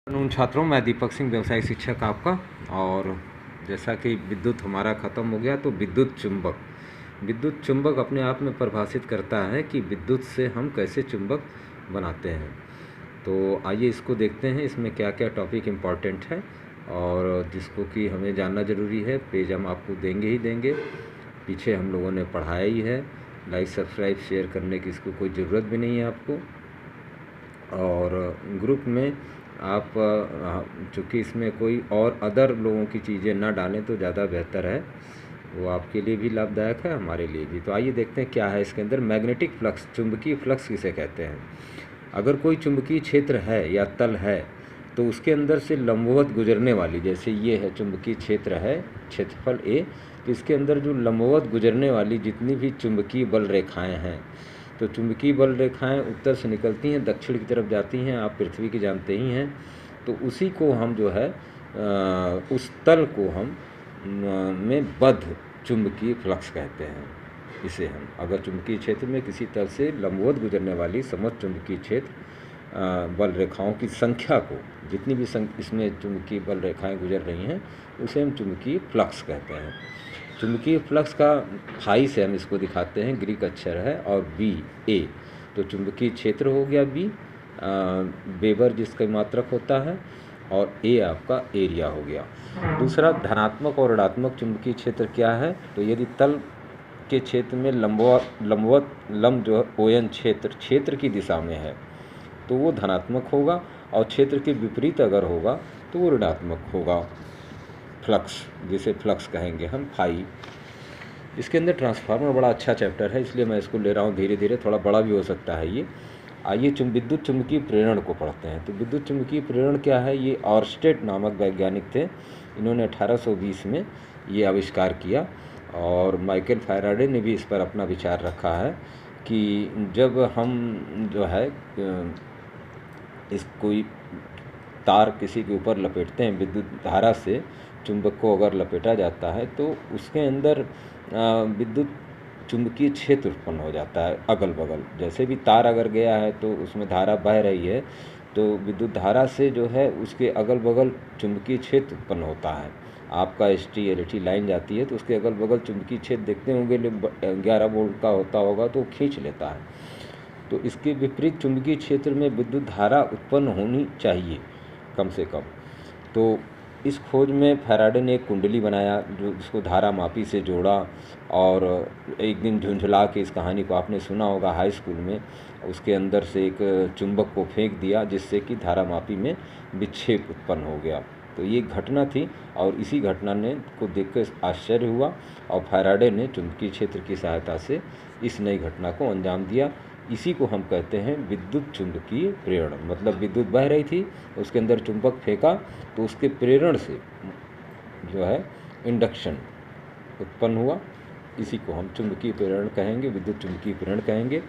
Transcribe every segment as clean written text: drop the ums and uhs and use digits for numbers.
कानून छात्रों, मैं दीपक सिंह, व्यवसायिक शिक्षक आपका। और जैसा कि विद्युत हमारा ख़त्म हो गया, तो विद्युत चुंबक अपने आप में परिभाषित करता है कि विद्युत से हम कैसे चुंबक बनाते हैं। तो आइए इसको देखते हैं, इसमें क्या क्या टॉपिक इम्पॉर्टेंट है और जिसको कि हमें जानना ज़रूरी है। पेज हम आपको देंगे ही देंगे, पीछे हम लोगों ने पढ़ाया ही है। लाइक सब्सक्राइब शेयर करने की इसको कोई ज़रूरत भी नहीं है आपको। और ग्रुप में आप चूँकि इसमें कोई और अदर लोगों की चीज़ें ना डालें तो ज़्यादा बेहतर है, वो आपके लिए भी लाभदायक है, हमारे लिए भी। तो आइए देखते हैं क्या है इसके अंदर। मैग्नेटिक फ्लक्स, चुंबकीय फ्लक्स किसे कहते हैं। अगर कोई चुंबकीय क्षेत्र है या तल है तो उसके अंदर से लंबवत गुजरने वाली, जैसे ये है चुंबकीय क्षेत्र है, क्षेत्रफल ए, तो इसके अंदर जो लंबवत गुजरने वाली जितनी भी चुंबकीय बल रेखाएं हैं, तो चुंबकीय बल रेखाएं उत्तर से निकलती हैं, दक्षिण की तरफ जाती हैं, आप पृथ्वी की जानते ही हैं। तो उसी को हम जो है उस तल को हम में बद्ध चुंबकीय फ्लक्स कहते हैं। इसे हम, अगर चुंबकीय क्षेत्र में किसी तल से लंबवत गुजरने वाली समस्त चुंबकीय क्षेत्र बल रेखाओं की संख्या को, जितनी भी इसमें चुंबकीय बल रेखाएं गुजर रही हैं, उसे हम चुंबकीय फ्लक्स कहते हैं। चुंबकीय फ्लक्स का फाई से हम इसको दिखाते हैं, ग्रीक अक्षर है, और बी ए, तो चुंबकीय क्षेत्र हो गया बी, वेबर जिसका मात्रक होता है, और ए आपका एरिया हो गया। दूसरा, धनात्मक और ऋणात्मक चुंबकीय क्षेत्र क्या है। तो यदि तल के क्षेत्र में लंब जो है ओयन क्षेत्र की दिशा में है तो वो धनात्मक होगा, और क्षेत्र के विपरीत अगर होगा तो वो ऋणात्मक होगा। फ्लक्स, जिसे फ्लक्स कहेंगे हम, फाई। इसके अंदर ट्रांसफार्मर बड़ा अच्छा चैप्टर है, इसलिए मैं इसको ले रहा हूँ धीरे धीरे, थोड़ा बड़ा भी हो सकता है ये। आइए विद्युत चुंबकीय प्रेरण को पढ़ते हैं। तो विद्युत चुंबकीय प्रेरण क्या है, ये ऑर्स्टेड नामक वैज्ञानिक थे, इन्होंने 1820 में ये आविष्कार किया, और माइकल फैराडे ने भी इस पर अपना विचार रखा है कि जब हम जो है इस कोई तार किसी के ऊपर लपेटते हैं, विद्युत धारा से चुंबक को अगर लपेटा जाता है तो उसके अंदर विद्युत चुंबकीय क्षेत्र उत्पन्न हो जाता है अगल बगल। जैसे भी तार अगर गया है तो उसमें धारा बह रही है, तो विद्युत धारा से जो है उसके अगल बगल चुंबकीय क्षेत्र उत्पन्न होता है। आपका ST LT लाइन जाती है तो उसके अगल बगल चुंबकीय क्षेत्र देखते होंगे, 11 वोल्ट का होता होगा तो खींच लेता है। तो इसके विपरीत चुंबकीय क्षेत्र में विद्युत धारा उत्पन्न होनी चाहिए कम से कम। तो इस खोज में फैराडे ने एक कुंडली बनाया, जो जिसको धारा मापी से जोड़ा, और एक दिन झुंझला के, इस कहानी को आपने सुना होगा हाई स्कूल में, उसके अंदर से एक चुंबक को फेंक दिया, जिससे कि धारा मापी में विक्षेप उत्पन्न हो गया। तो ये घटना थी, और इसी घटना ने को देखकर आश्चर्य हुआ, और फैराडे ने चुंबकीय क्षेत्र की सहायता से इस नई घटना को अंजाम दिया। इसी को हम कहते हैं विद्युत चुंबकीय प्रेरण। मतलब विद्युत बह रही थी, उसके अंदर चुंबक फेंका, तो उसके प्रेरण से जो है इंडक्शन उत्पन्न हुआ। इसी को हम चुंबकीय प्रेरण कहेंगे, विद्युत चुंबकीय प्रेरण कहेंगे।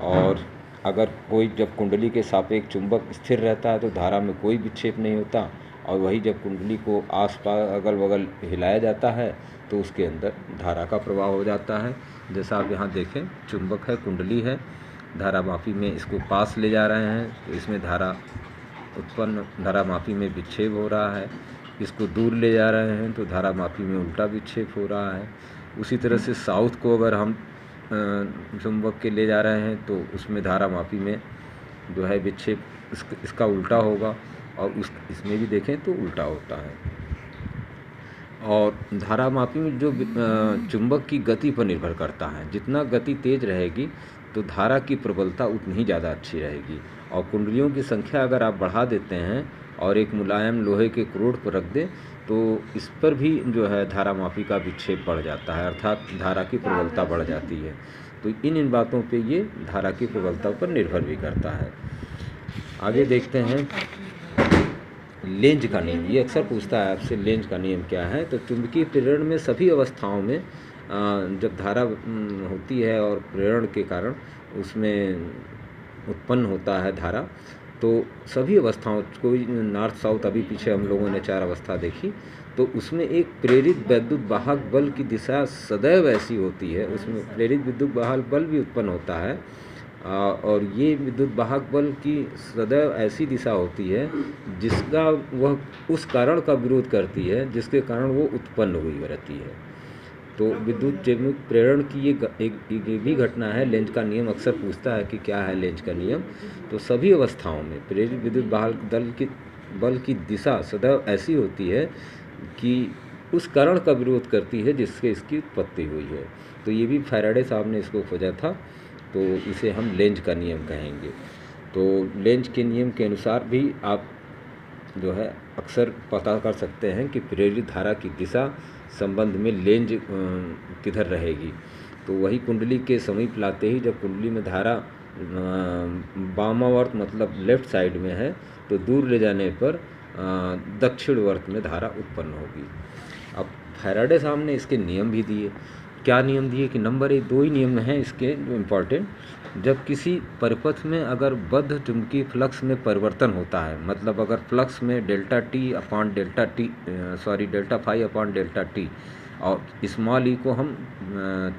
और अगर कोई, जब कुंडली के सापेक्ष चुंबक स्थिर रहता है तो धारा में कोई विक्षेप नहीं होता, और वही जब कुंडली को आसपास अगल बगल हिलाया जाता है तो उसके अंदर धारा का प्रवाह हो जाता है। जैसा आप यहाँ देखें, चुंबक है, कुंडली है, धारा मापी में इसको पास ले जा रहे हैं, तो इसमें धारा मापी में विक्षेप हो रहा है। इसको दूर ले जा रहे हैं तो धारा मापी में उल्टा विक्षेप हो रहा है। उसी तरह से साउथ को अगर हम चुंबक के ले जा रहे हैं तो उसमें धारा मापी में जो है विक्षेप इसका उल्टा होगा, और इसमें भी देखें तो उल्टा होता है। और धारा मापी में जो चुंबक की गति पर निर्भर करता है, जितना गति तेज रहेगी तो धारा की प्रबलता उतनी ही ज़्यादा अच्छी रहेगी। और कुंडलियों की संख्या अगर आप बढ़ा देते हैं और एक मुलायम लोहे के क्रोड पर रख दें तो इस पर भी जो है धारा मापी का विक्षेप बढ़ जाता है, अर्थात धारा की प्रबलता बढ़ जाती है। तो इन बातों पे ये धारा की प्रबलता पर निर्भर भी करता है। आगे देखते हैं लेंज का नियम। ये अक्सर पूछता है आपसे, लेंज का नियम क्या है। तो चुंबकीय प्रेरण में सभी अवस्थाओं में जब धारा होती है और प्रेरण के कारण उसमें उत्पन्न होता है धारा, तो सभी अवस्थाओं, कोई नॉर्थ साउथ, अभी पीछे हम लोगों ने 4 अवस्था देखी, तो उसमें एक प्रेरित विद्युत वाहक बल की दिशा सदैव ऐसी होती है, उसमें प्रेरित विद्युत वाहक बल भी उत्पन्न होता है, और ये विद्युत वाहक बल की सदैव ऐसी दिशा होती है जिसका वह उस कारण का विरोध करती है जिसके कारण वो उत्पन्न हुई रहती है। तो विद्युत चुम्बक प्रेरण की ये भी घटना है। लेंज का नियम अक्सर पूछता है कि क्या है लेंज का नियम। तो सभी अवस्थाओं में प्रेरित विद्युत बल की दिशा सदैव ऐसी होती है कि उस कारण का विरोध करती है जिससे इसकी उत्पत्ति हुई है। तो ये भी फैराडे साहब ने इसको खोजा था, तो इसे हम लेंज का नियम कहेंगे। तो लेंज के नियम के अनुसार भी आप जो है अक्सर पता कर सकते हैं कि प्रेरित धारा की दिशा संबंध में लेंज किधर रहेगी। तो वही कुंडली के समीप लाते ही जब कुंडली में धारा वामावर्त मतलब लेफ्ट साइड में है तो दूर ले जाने पर दक्षिणवर्त में धारा उत्पन्न होगी। अब फैराडे साहब ने इसके नियम भी दिए। क्या नियम दिए कि नंबर 1 2 ही नियम हैं इसके जो इम्पॉर्टेंट। जब किसी परिपथ में अगर बद्ध चुंबकीय फ्लक्स में परिवर्तन होता है, मतलब अगर फ्लक्स में delta phi upon delta t और स्मॉल ई को हम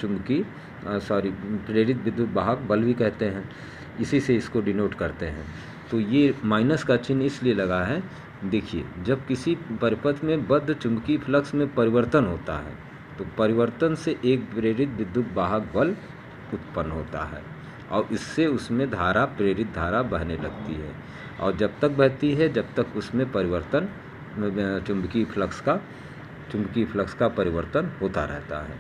चुंबकीय प्रेरित विद्युत वाहक बल भी कहते हैं, इसी से इसको डिनोट करते हैं। तो ये माइनस का चिन्ह इसलिए लगा है, देखिए जब किसी परिपथ में बद्ध चुंबकीय फ्लक्स में परिवर्तन होता है तो परिवर्तन से एक प्रेरित विद्युत वाहक बल उत्पन्न होता है और इससे उसमें धारा प्रेरित धारा बहने लगती है और जब तक बहती है जब तक उसमें परिवर्तन चुंबकीय फ्लक्स का परिवर्तन होता रहता है।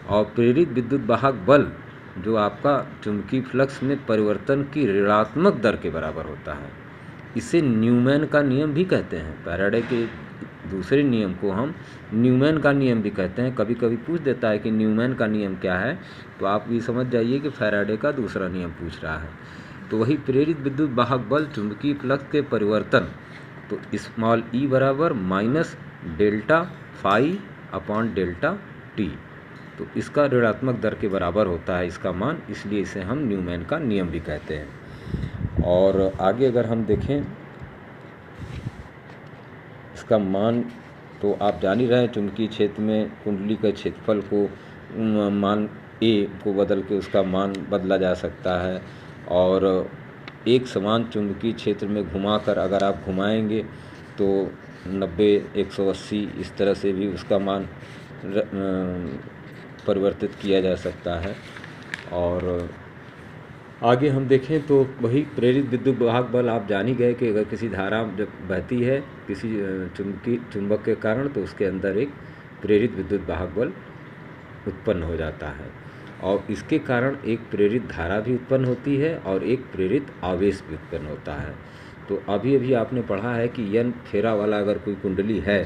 और प्रेरित विद्युत वाहक बल जो आपका चुंबकीय फ्लक्स में परिवर्तन की ऋणात्मक दर के बराबर होता है, इसे न्यूमैन का नियम भी कहते हैं। फैराडे के दूसरे नियम को हम न्यूमैन का नियम भी कहते हैं। कभी कभी पूछ देता है कि न्यूमैन का नियम क्या है, तो आप ये समझ जाइए कि फैराडे का दूसरा नियम पूछ रहा है। तो वही प्रेरित विद्युत वाहक बल चुंबकीय फ्लक्स के परिवर्तन, तो स्मॉल ई बराबर minus delta phi upon delta t, तो इसका ऋणात्मक दर के बराबर होता है इसका मान, इसलिए इसे हम न्यूमैन का नियम भी कहते हैं। और आगे अगर हम देखें इसका मान, तो आप जान ही रहे हैं चुंबकीय क्षेत्र में कुंडली के क्षेत्रफल को मान ए को बदल के उसका मान बदला जा सकता है। और एक समान चुंबकीय क्षेत्र में घुमाकर अगर आप घुमाएंगे तो 90, 180 इस तरह से भी उसका मान परिवर्तित किया जा सकता है। और आगे हम देखें तो वही प्रेरित विद्युत वाहक बल आप जान ही गए कि अगर किसी धारा जब बहती है किसी चुंबक के कारण तो उसके अंदर एक प्रेरित विद्युत वाहक बल उत्पन्न हो जाता है और इसके कारण एक प्रेरित धारा भी उत्पन्न होती है और एक प्रेरित आवेश भी उत्पन्न होता है। तो अभी आपने पढ़ा है कि यन फेरा वाला अगर कोई कुंडली है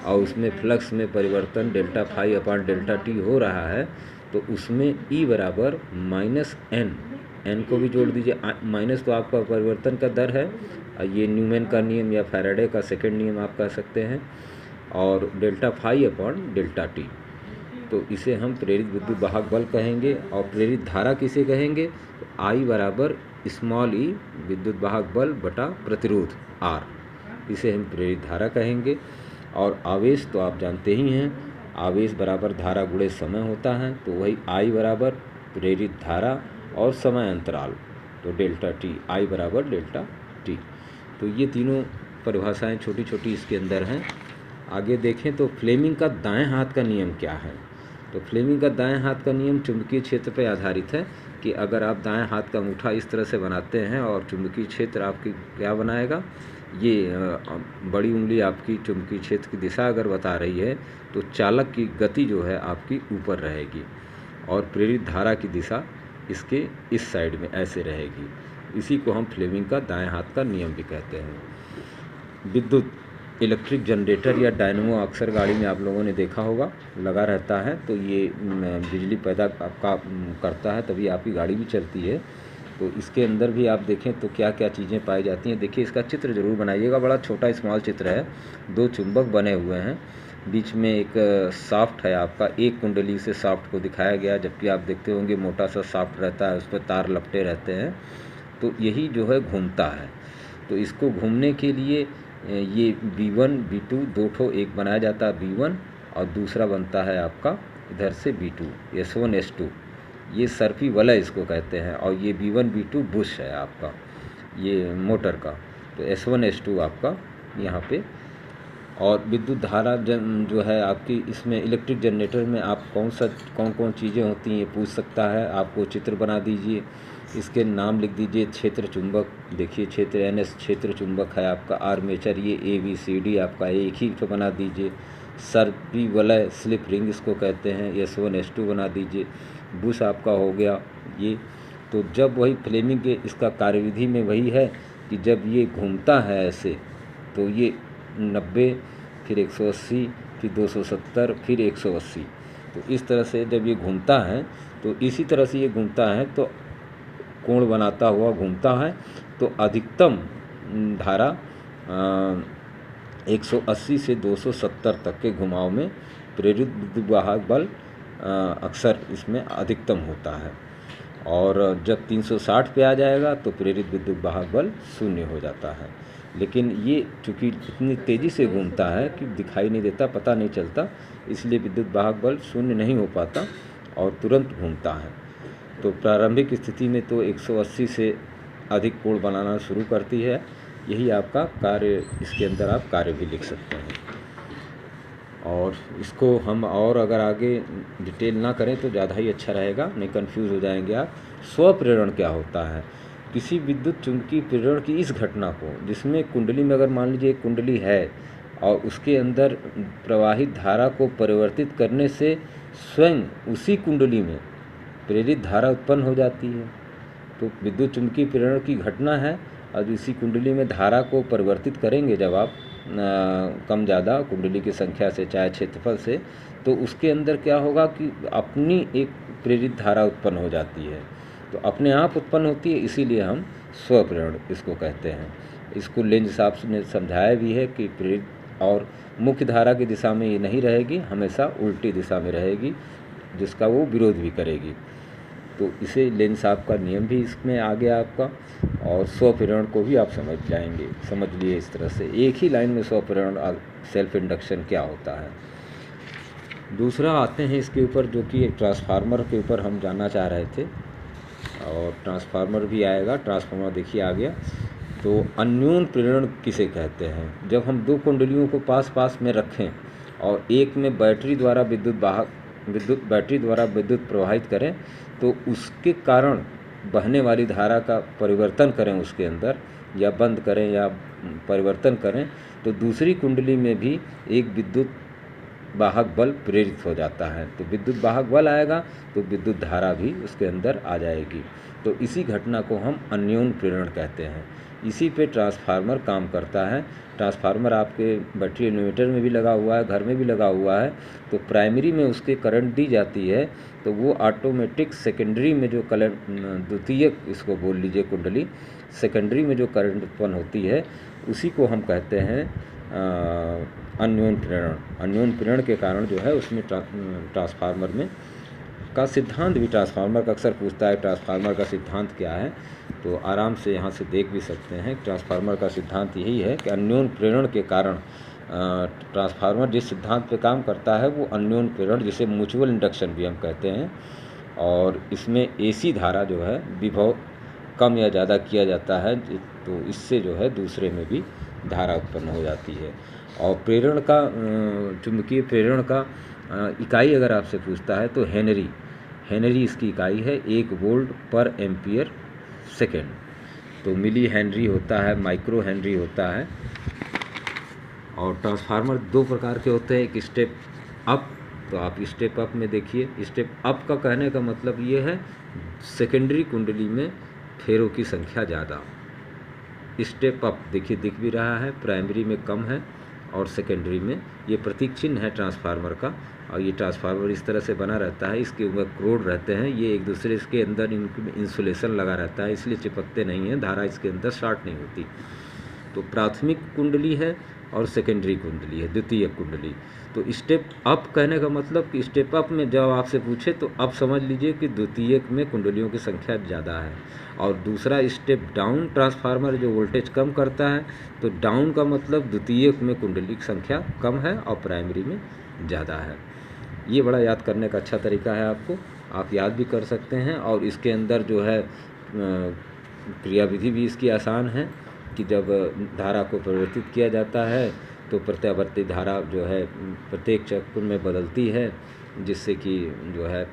और उसमें फ्लक्स में परिवर्तन delta phi upon delta t हो रहा है तो उसमें ई बराबर माइनस एन को भी जोड़ दीजिए। माइनस तो आपका परिवर्तन का दर है, ये न्यूमैन का नियम या फैराडे का सेकंड नियम आप कह सकते हैं, और delta phi upon delta t, तो इसे हम प्रेरित विद्युत वाहक बल कहेंगे। और प्रेरित धारा किसे कहेंगे, तो आई बराबर स्मॉल ई विद्युत वाहक बल बटा प्रतिरोध आर, इसे हम प्रेरित धारा कहेंगे। और आवेश तो आप जानते ही हैं, आवेश बराबर धारा गुणे समय होता है, तो वही आई बराबर प्रेरित धारा और समय अंतराल, तो डेल्टा टी, आई बराबर डेल्टा टी। तो ये तीनों परिभाषाएं छोटी छोटी इसके अंदर हैं। आगे देखें तो फ्लेमिंग का दाएं हाथ का नियम क्या है। तो फ्लेमिंग का दाएं हाथ का नियम चुंबकीय क्षेत्र पर आधारित है कि अगर आप दाएं हाथ का अंगूठा इस तरह से बनाते हैं और चुंबकीय क्षेत्र आपकी क्या बनाएगा, ये बड़ी उंगली आपकी चुंबकीय क्षेत्र की दिशा अगर बता रही है तो चालक की गति जो है आपकी ऊपर रहेगी और प्रेरित धारा की दिशा इसके इस साइड में ऐसे रहेगी। इसी को हम फ्लेमिंग का दाएं हाथ का नियम भी कहते हैं। विद्युत इलेक्ट्रिक जनरेटर या डायनमो अक्सर गाड़ी में आप लोगों ने देखा होगा लगा रहता है, तो ये बिजली पैदा आपका करता है, तभी आपकी गाड़ी भी चलती है। तो इसके अंदर भी आप देखें तो क्या क्या चीज़ें पाई जाती हैं। देखिए इसका चित्र ज़रूर बनाइएगा, बड़ा छोटा स्मॉल चित्र है, 2 चुंबक बने हुए हैं, बीच में एक शाफ्ट है आपका, एक कुंडली से शाफ्ट को दिखाया गया, जबकि आप देखते होंगे मोटा सा शाफ्ट रहता है, उस पर तार लपटे रहते हैं, तो यही जो है घूमता है। तो इसको घूमने के लिए ये B1 B2 दो ठो, एक बनाया जाता है B1 और दूसरा बनता है आपका इधर से B2 S1 S2। ये सर्पी वलय इसको कहते हैं, और ये V1 V2 बुश है आपका ये मोटर का। तो S1 S2 आपका यहाँ पे। और विद्युत धारा जो है आपकी इसमें इलेक्ट्रिक जनरेटर में आप कौन कौन चीज़ें होती हैं ये पूछ सकता है आपको। चित्र बना दीजिए, इसके नाम लिख दीजिए। क्षेत्र चुंबक, देखिए क्षेत्र NS क्षेत्र चुंबक है आपका। आर्मेचर ये ABCD आपका एक ही तो बना दीजिए। सर्पी वलय स्लिप रिंग इसको कहते हैं, S1 S2 बना दीजिए। बुश आपका हो गया ये। तो जब वही फ्लेमिंग के इसका कार्यविधि में वही है कि जब ये घूमता है ऐसे तो ये 90, फिर 180, फिर 270, फिर 180। तो इस तरह से जब ये घूमता है तो इसी तरह से ये घूमता है तो कोण बनाता हुआ घूमता है। तो अधिकतम धारा 180 से 270 तक के घुमाव में प्रेरित विद्युत वाहक बल अक्सर इसमें अधिकतम होता है। और जब 360 पे आ जाएगा तो प्रेरित विद्युत वाहक बल शून्य हो जाता है। लेकिन ये चूँकि इतनी तेज़ी से घूमता है कि दिखाई नहीं देता, पता नहीं चलता, इसलिए विद्युत वाहक बल शून्य नहीं हो पाता और तुरंत घूमता है। तो प्रारंभिक स्थिति में तो 180 से अधिक कोण बनाना शुरू करती है। यही आपका कार्य, इसके अंदर आप कार्य भी लिख सकते हैं। और इसको हम और अगर आगे डिटेल ना करें तो ज़्यादा ही अच्छा रहेगा, नहीं कन्फ्यूज़ हो जाएंगे आप। स्वप्रेरण क्या होता है? किसी विद्युत चुंबकीय प्रेरण की इस घटना को, जिसमें कुंडली में अगर मान लीजिए एक कुंडली है और उसके अंदर प्रवाहित धारा को परिवर्तित करने से स्वयं उसी कुंडली में प्रेरित धारा उत्पन्न हो जाती है। तो विद्युत चुंबकीय प्रेरण की घटना है और इसी कुंडली में धारा को परिवर्तित करेंगे जब आप कम ज़्यादा कुंडली की संख्या से चाहे क्षेत्रफल से, तो उसके अंदर क्या होगा कि अपनी एक प्रेरित धारा उत्पन्न हो जाती है। तो अपने आप उत्पन्न होती है, इसीलिए हम स्वप्रेरण इसको कहते हैं। इसको लेंज साहब ने समझाया भी है कि प्रेरित और मुख्य धारा की दिशा में ये नहीं रहेगी, हमेशा उल्टी दिशा में रहेगी, जिसका वो विरोध भी करेगी। तो इसे लेंज साहब का नियम भी इसमें आ गया आपका। और स्वप्रेरण को भी आप समझ लिए इस तरह से। एक ही लाइन में स्वप्रेरण सेल्फ इंडक्शन क्या होता है। दूसरा आते हैं इसके ऊपर, जो कि एक ट्रांसफार्मर के ऊपर हम जानना चाह रहे थे, और ट्रांसफार्मर भी आएगा। ट्रांसफार्मर देखिए आ गया। तो अन्योन प्रेरण किसे कहते हैं? जब हम दो कुंडलियों को पास पास में रखें और एक में बैटरी द्वारा विद्युत प्रवाहित करें, तो उसके कारण बहने वाली धारा का परिवर्तन करें उसके अंदर, या बंद करें या परिवर्तन करें, तो दूसरी कुंडली में भी एक विद्युत वाहक बल प्रेरित हो जाता है। तो विद्युत वाहक बल आएगा तो विद्युत धारा भी उसके अंदर आ जाएगी। तो इसी घटना को हम अन्योन प्रेरण कहते हैं। इसी पे ट्रांसफार्मर काम करता है। ट्रांसफार्मर आपके बैटरी इन्वर्टर में भी लगा हुआ है, घर में भी लगा हुआ है। तो प्राइमरी में उसके करंट दी जाती है, तो वो ऑटोमेटिक सेकेंडरी में जो करंट, द्वितीयक इसको बोल लीजिए कुंडली, सेकेंडरी में जो करंट उत्पन्न होती है उसी को हम कहते हैं अन्योन प्रेरण। अन्योन प्रेरण के कारण जो है उसमें ट्रांसफार्मर में का सिद्धांत भी, ट्रांसफार्मर का अक्सर पूछता है ट्रांसफार्मर का सिद्धांत क्या है, तो आराम से यहाँ से देख भी सकते हैं। ट्रांसफार्मर का सिद्धांत यही है कि अन्योन प्रेरण के कारण ट्रांसफार्मर जिस सिद्धांत पे काम करता है वो अन्योन प्रेरण, जिसे म्यूचुअल इंडक्शन भी हम कहते हैं। और इसमें AC धारा जो है विभव कम या ज़्यादा किया जाता है, तो इससे जो है दूसरे में भी धारा उत्पन्न हो जाती है। और प्रेरण का, चुंबकीय प्रेरण का इकाई अगर आपसे पूछता है तो हेनरी इसकी इकाई है, 1 वोल्ट पर एम्पियर सेकेंड। तो मिली हेनरी होता है, माइक्रो हेनरी होता है। और ट्रांसफार्मर 2 प्रकार के होते हैं, एक स्टेप अप। तो आप स्टेप अप में देखिए, स्टेप अप का कहने का मतलब ये है सेकेंडरी कुंडली में फेरों की संख्या ज़्यादा। स्टेप अप देखिए दिख भी रहा है, प्राइमरी में कम है और सेकेंडरी में, ये प्रतीक चिन्ह है ट्रांसफार्मर का। और ये ट्रांसफार्मर इस तरह से बना रहता है, इसके ऊपर क्रोड रहते हैं, ये एक दूसरे के अंदर इंसुलेशन लगा रहता है, इसलिए चिपकते नहीं हैं, धारा इसके अंदर शॉर्ट नहीं होती। तो प्राथमिक कुंडली है और सेकेंडरी कुंडली है, द्वितीयक कुंडली। तो स्टेप अप कहने का मतलब कि स्टेप अप में जब आपसे पूछे तो अब समझ लीजिए कि द्वितीयक में कुंडलियों की संख्या ज़्यादा है। और दूसरा स्टेप डाउन ट्रांसफार्मर जो वोल्टेज कम करता है, तो डाउन का मतलब द्वितीयक में कुंडली की संख्या कम है और प्राइमरी में ज़्यादा है। ये बड़ा याद करने का अच्छा तरीका है आपको। आप याद भी कर सकते हैं। और इसके अंदर जो है क्रियाविधि भी इसकी आसान है कि जब धारा को परिवर्तित किया जाता है तो प्रत्यावर्ती धारा जो है प्रत्येक चक्र में बदलती है, जिससे कि जो है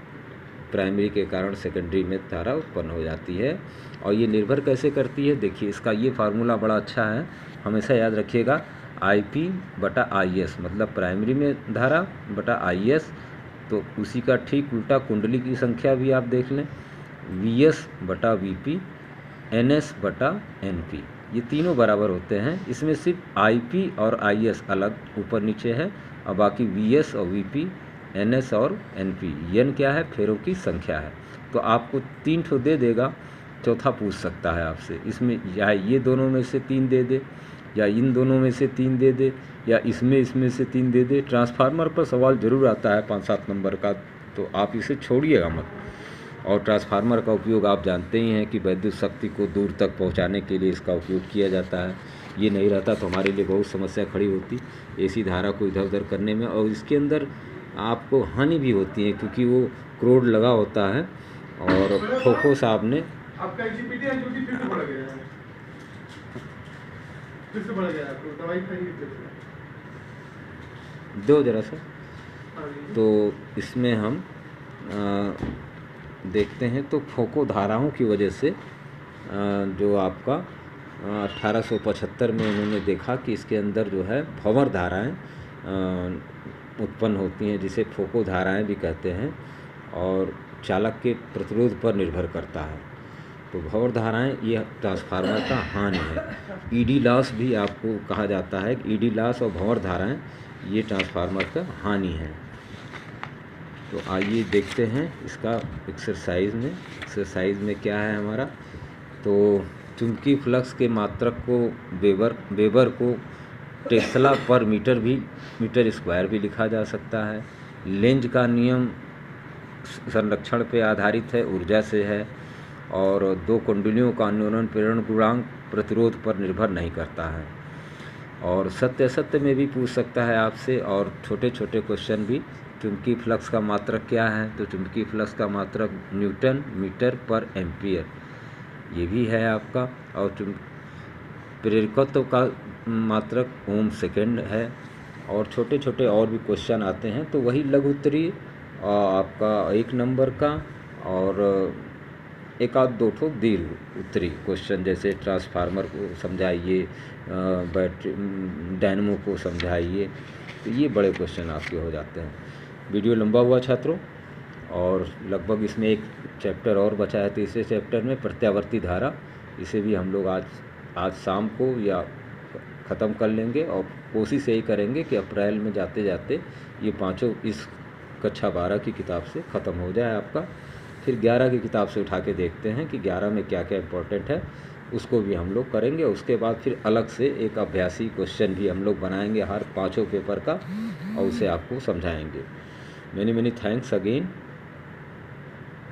प्राइमरी के कारण सेकेंडरी में धारा उत्पन्न हो जाती है। और ये निर्भर कैसे करती है, देखिए इसका ये फार्मूला बड़ा अच्छा है, हमेशा याद रखिएगा। IP बटा IS मतलब प्राइमरी में धारा बटा IS, तो उसी का ठीक उल्टा कुंडली की संख्या भी आप देख लें, VS बटा VP, NS बटा NP, ये तीनों बराबर होते हैं। इसमें सिर्फ IP और IS अलग ऊपर नीचे है और बाकी VS और VP, NS और NP। N क्या है, फेरों की संख्या है। तो आपको 3 ठो दे देगा, चौथा पूछ सकता है आपसे, इसमें या ये दोनों में से 3 दे दे, या इन दोनों में से 3 दे दे, या इसमें से 3 दे दे। ट्रांसफार्मर पर सवाल ज़रूर आता है 5-7 नंबर का, तो आप इसे छोड़िएगा मत। और ट्रांसफार्मर का उपयोग आप जानते ही हैं कि विद्युत शक्ति को दूर तक पहुंचाने के लिए इसका उपयोग किया जाता है। ये नहीं रहता तो हमारे लिए बहुत समस्या खड़ी होती AC धारा को इधर उधर करने में। और इसके अंदर आपको हानि भी होती है क्योंकि वो क्रोड लगा होता है। और खोखो साहब ने आपका एचपीटी है जो कि फिर से बढ़ गया है, फिर से बढ़ गया है, आपको दवाई खाइए फिर से। दो जरा सा। तो इसमें हम देखते हैं तो फोको धाराओं की वजह से जो आपका 1875 में उन्होंने देखा कि इसके अंदर जो है भंवर धाराएं उत्पन्न होती हैं, जिसे फोको धाराएं भी कहते हैं, और चालक के प्रतिरोध पर निर्भर करता है। तो भंवर धाराएं ये ट्रांसफार्मर का हानि है। ED लॉस भी आपको कहा जाता है। ED लॉस और भंवर धाराएं ये ट्रांसफार्मर का हानि है। तो आइए देखते हैं इसका एक्सरसाइज में क्या है हमारा। तो चुंबकीय फ्लक्स के मात्रक को वेबर को टेस्ला पर मीटर स्क्वायर भी लिखा जा सकता है। लेंज का नियम संरक्षण पे आधारित है, ऊर्जा से है। और 2 कुंडलियों का अन्योन्य प्रेरण गुणांक प्रतिरोध पर निर्भर नहीं करता है। और सत्य असत्य में भी पूछ सकता है आपसे। और छोटे छोटे क्वेश्चन भी, चुंबकीय फ्लक्स का मात्रक क्या है, तो चुंबकीय फ्लक्स का मात्रक न्यूटन मीटर पर एम्पियर, ये भी है आपका। और प्रेरकत्व का मात्रक ओम सेकेंड है। और छोटे छोटे और भी क्वेश्चन आते हैं, तो वही लघु उत्तरीय आपका 1 नंबर का, और एक आध 2 ठो दीर्घ उत्तरीय क्वेश्चन, जैसे ट्रांसफार्मर को समझाइए, बैटरी डायनमो को समझाइए। तो ये बड़े क्वेश्चन आपके हो जाते हैं। वीडियो लंबा हुआ छात्रों, और लगभग इसमें एक चैप्टर और बचा है। तीसरे चैप्टर में प्रत्यावर्ती धारा, इसे भी हम लोग आज शाम को या ख़त्म कर लेंगे। और कोशिश यही करेंगे कि अप्रैल में जाते जाते ये पाँचों इस कक्षा 12 की किताब से ख़त्म हो जाए आपका। फिर 11 की किताब से उठा के देखते हैं कि 11 में क्या क्या इम्पोर्टेंट है, उसको भी हम लोग करेंगे। उसके बाद फिर अलग से एक अभ्यासी क्वेश्चन भी हम लोग बनाएंगे हर 5 पेपर का, और उसे आपको समझाएंगे। Many thanks again.